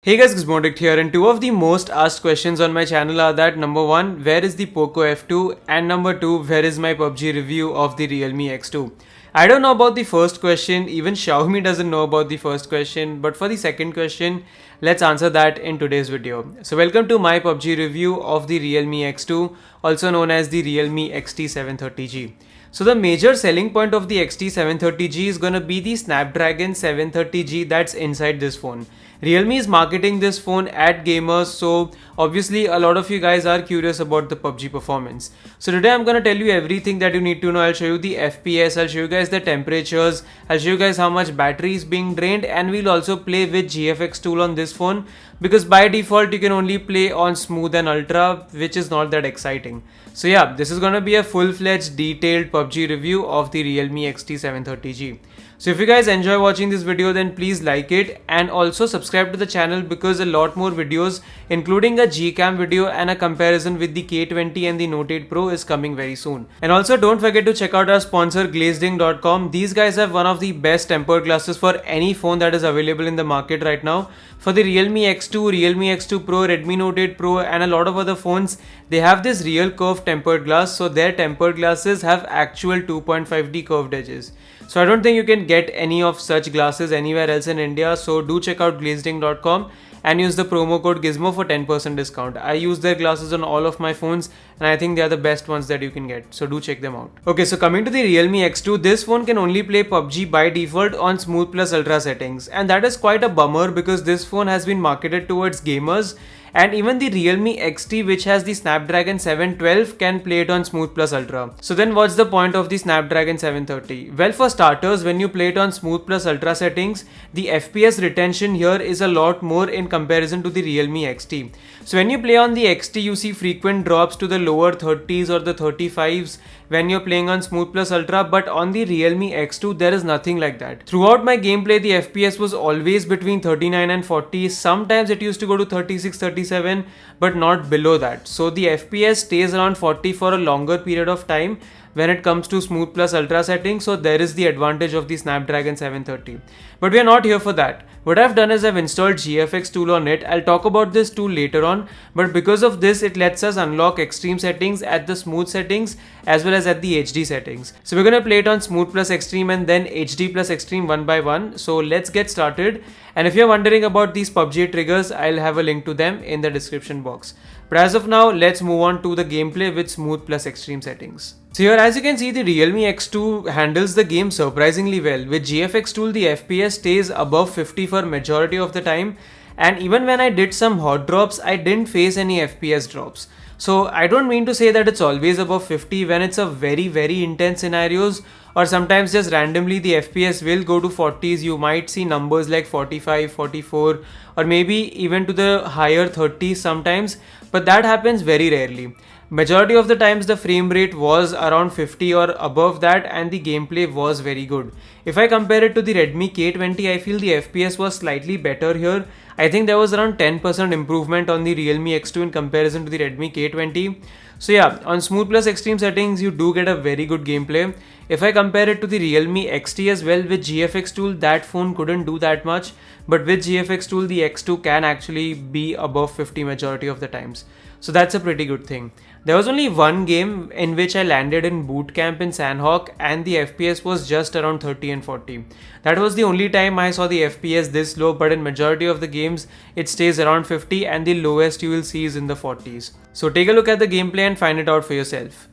Hey guys, Gizmoddict here, and two of the most asked questions on my channel are that number one, where is the Poco F2, and number two, where is my PUBG review of the Realme X2. I don't know about the first question, even Xiaomi doesn't know about the first question, but for the second question, let's answer that in today's video. So welcome to my PUBG review of the Realme X2, also known as the Realme XT730G. So the major selling point of the XT730G is gonna be the Snapdragon 730G that's inside this phone. Realme is marketing this phone at gamers, so obviously a lot of you guys are curious about the PUBG performance. So today I'm gonna tell you everything that you need to know. I'll show you the FPS, I'll show you guys the temperatures, I'll show you guys how much battery is being drained, and we'll also play with GFXTool on this phone because by default you can only play on smooth and ultra, which is not that exciting. So yeah, this is gonna be a full-fledged detailed PUBG review of the Realme XT730G. So if you guys enjoy watching this video, then please like it and also subscribe to the channel because a lot more videos including a Gcam video and a comparison with the K20 and the Note 8 Pro is coming very soon. And also don't forget to check out our sponsor Glazeding.com. These guys have one of the best tempered glasses for any phone that is available in the market right now. For the Realme X2, Realme X2 Pro, Redmi Note 8 Pro and a lot of other phones, they have this real curved tempered glass, so their tempered glasses have actual 2.5D curved edges. So I don't think you can get any of such glasses anywhere else in India, so do check out glazeding.com and use the promo code Gizmo for 10% discount. I use their glasses on all of my phones and I think they are the best ones that you can get, so do check them out. Okay, so coming to the Realme X2, this phone can only play PUBG by default on Smooth Plus Ultra settings, and that is quite a bummer because this phone has been marketed towards gamers. And even the Realme XT, which has the Snapdragon 712, can play it on Smooth Plus Ultra. So then what's the point of the Snapdragon 730? Well, for starters, when you play it on Smooth Plus Ultra settings, the FPS retention here is a lot more in comparison to the Realme XT. So when you play on the XT, you see frequent drops to the lower 30s or the 35s when you're playing on Smooth Plus Ultra, but on the Realme X2 there is nothing like that. Throughout my gameplay, the FPS was always between 39 and 40. Sometimes it used to go to 36, 37, but not below that. So the FPS stays around 40 for a longer period of time when it comes to Smooth Plus Ultra settings, so there is the advantage of the Snapdragon 730. But we are not here for that. What I've done is I've installed GFXTool on it. I'll talk about this tool later on, but because of this it lets us unlock extreme settings at the smooth settings as well as at the HD settings. So we're gonna play it on Smooth Plus Extreme and then HD Plus Extreme one by one. So let's get started. And if you're wondering about these PUBG triggers, I'll have a link to them in the description box. But as of now, let's move on to the gameplay with Smooth Plus Extreme settings. So here, as you can see, the Realme X2 handles the game surprisingly well. With GFXTool, the FPS stays above 50 for majority of the time, and even when I did some hot drops, I didn't face any FPS drops. So I don't mean to say that it's always above 50 when it's a very intense scenarios, or sometimes just randomly the FPS will go to 40s. You might see numbers like 45, 44, or maybe even to the higher 30s sometimes, but that happens very rarely. Majority of the times the frame rate was around 50 or above that, and the gameplay was very good. If I compare it to the Redmi K20, I feel the FPS was slightly better here. I think there was around 10% improvement on the Realme X2 in comparison to the Redmi K20. So yeah, on Smooth Plus Extreme settings you do get a very good gameplay. If I compare it to the Realme XT as well, with GFXTool that phone couldn't do that much, but with GFXTool the X2 can actually be above 50 majority of the times. So that's a pretty good thing. There was only one game in which I landed in boot camp in Sanhok and the FPS was just around 30 and 40. That was the only time I saw the FPS this low, but in majority of the games it stays around 50 and the lowest you will see is in the 40s. So take a look at the gameplay and find it out for yourself.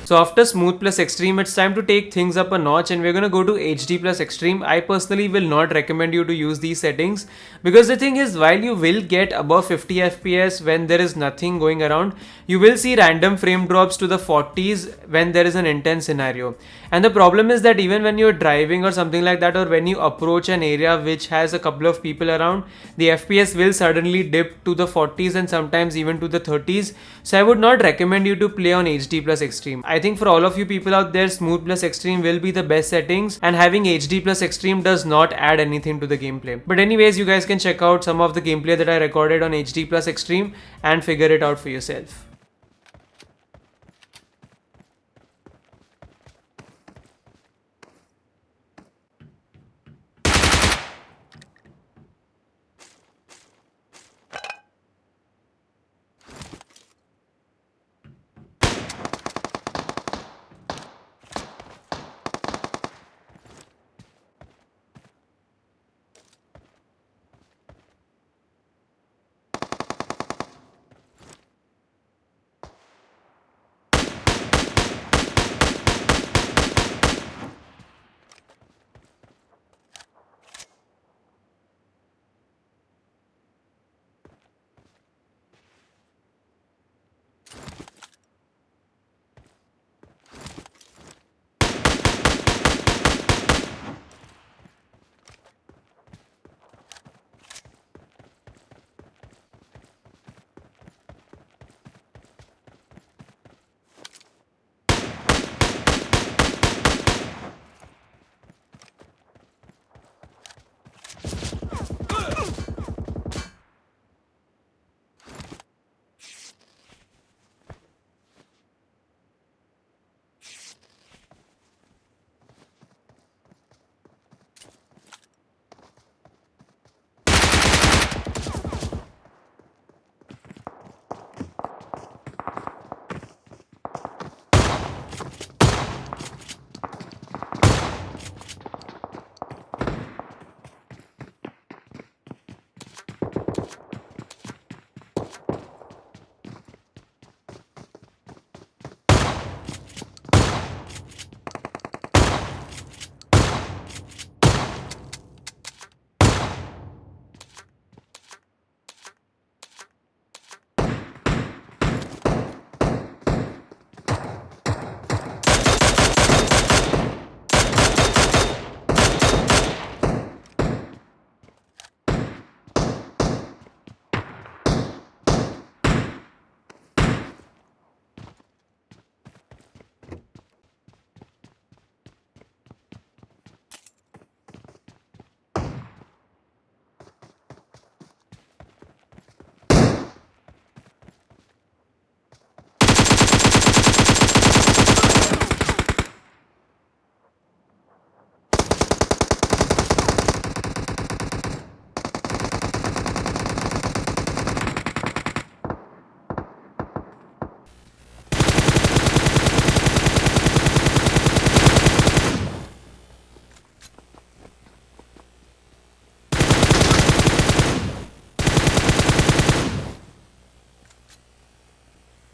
So after smooth plus extreme, it's time to take things up a notch and we're gonna go to HD plus extreme. I personally will not recommend you to use these settings because the thing is, while you will get above 50 FPS when there is nothing going around, you will see random frame drops to the 40s when there is an intense scenario. And the problem is that even when you're driving or something like that, or when you approach an area which has a couple of people around, the FPS will suddenly dip to the 40s and sometimes even to the 30s. So I would not recommend you to play on HD plus extreme. I think for all of you people out there, smooth plus extreme will be the best settings, and having HD plus extreme does not add anything to the gameplay. But anyways, you guys can check out some of the gameplay that I recorded on HD plus extreme and figure it out for yourself.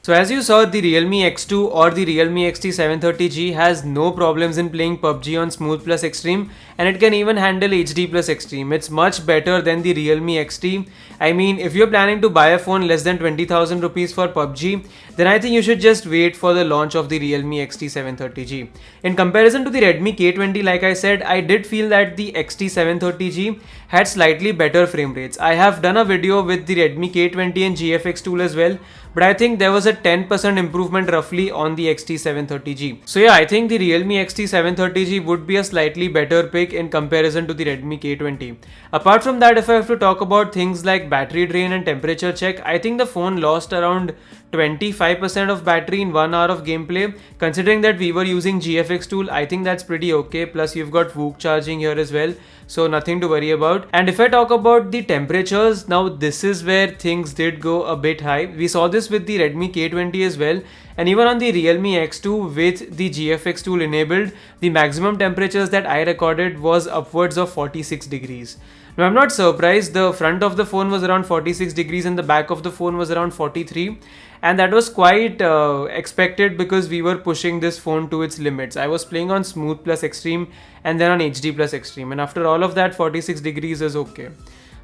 So as you saw, the Realme X2 or the Realme XT730G has no problems in playing PUBG on Smooth Plus Extreme, and it can even handle HD Plus Extreme. It's much better than the Realme XT. I mean, if you're planning to buy a phone less than 20,000 rupees for PUBG, then I think you should just wait for the launch of the Realme XT730G. In comparison to the Redmi K20, like I said, I did feel that the XT730G had slightly better frame rates. I have done a video with the Redmi K20 and GFXTool as well, but I think there was a 10% improvement roughly on the XT730G. So yeah, I think the Realme XT730G would be a slightly better pick in comparison to the Redmi K20. Apart from that, if I have to talk about things like battery drain and temperature check, I think the phone lost around 25% of battery in 1 hour of gameplay. Considering that we were using GFXTool, I think that's pretty okay. Plus you've got VOOC charging here as well, so nothing to worry about. And if I talk about the temperatures, now this is where things did go a bit high. We saw this with the Redmi K20 as well, and even on the Realme X2 with the GFXTool enabled, the maximum temperatures that I recorded was upwards of 46 degrees. Now I'm not surprised, the front of the phone was around 46 degrees and the back of the phone was around 43, and that was quite expected because we were pushing this phone to its limits. I was playing on smooth plus extreme and then on HD plus extreme, and after all of that 46 degrees is okay.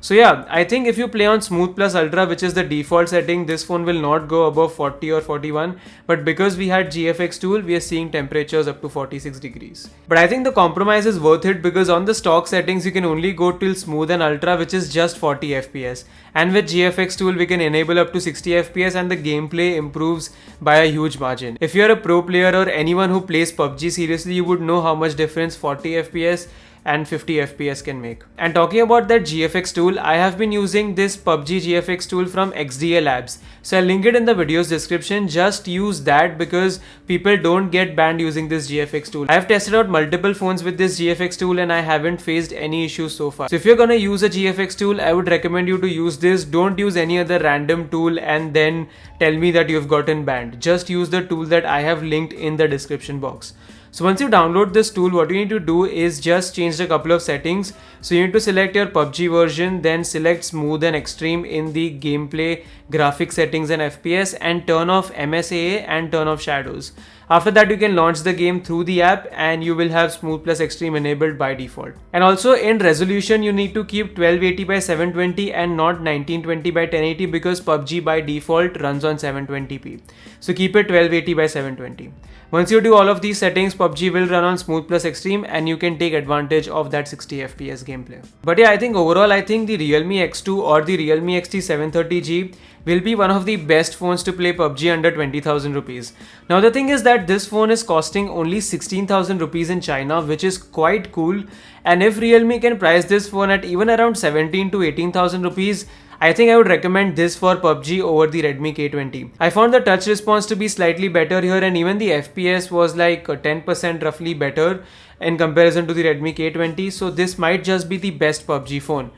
So yeah, I think if you play on Smooth Plus Ultra, which is the default setting, this phone will not go above 40 or 41. But because we had GFXTool, we are seeing temperatures up to 46 degrees. But I think the compromise is worth it because on the stock settings, you can only go till Smooth and Ultra, which is just 40 FPS. And with GFXTool, we can enable up to 60 FPS and the gameplay improves by a huge margin. If you're a pro player or anyone who plays PUBG seriously, you would know how much difference 40 FPS and 50 FPS can make. And talking about that GFX tool, I have been using this PUBG GFX tool from XDA Labs. So I'll link it in the video's description. Just use that because people don't get banned using this GFX tool. I have tested out multiple phones with this GFX tool and I haven't faced any issues so far. So if you're gonna use a GFX tool, I would recommend you to use this. Don't use any other random tool and then tell me that you've gotten banned. Just use the tool that I have linked in the description box. So once you download this tool, what you need to do is just change a couple of settings. So you need to select your PUBG version, then select smooth and extreme in the gameplay, graphic settings and FPS, and turn off MSAA and turn off shadows. After that, you can launch the game through the app and you will have smooth plus extreme enabled by default. And also in resolution, you need to keep 1280 by 720 and not 1920 by 1080 because PUBG by default runs on 720p. So keep it 1280 by 720. Once you do all of these settings, PUBG will run on smooth plus extreme and you can take advantage of that 60 FPS gameplay. But yeah, I think overall, I think the Realme X2 or the Realme XT730G will be one of the best phones to play PUBG under 20,000 rupees. Now the thing is that this phone is costing only 16,000 rupees in China, which is quite cool. And if Realme can price this phone at even around 17 to 18,000 rupees, I think I would recommend this for PUBG over the Redmi K20. I found the touch response to be slightly better here and even the FPS was like 10% roughly better in comparison to the Redmi K20. So this might just be the best PUBG phone.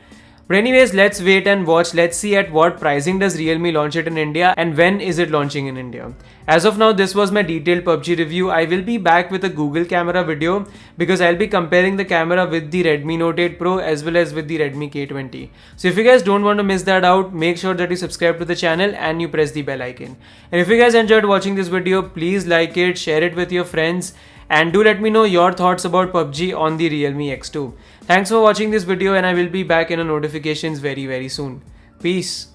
But anyways, let's wait and watch. Let's see at what pricing does Realme launch it in India and when is it launching in India. As of now, this was my detailed PUBG review. I will be back with a Google camera video because I'll be comparing the camera with the Redmi Note 8 Pro as well as with the Redmi K20. So if you guys don't want to miss that out, make sure that you subscribe to the channel and you press the bell icon. And if you guys enjoyed watching this video, please like it, share it with your friends, and do let me know your thoughts about PUBG on the Realme X2. Thanks for watching this video and I will be back in a notifications very soon. Peace.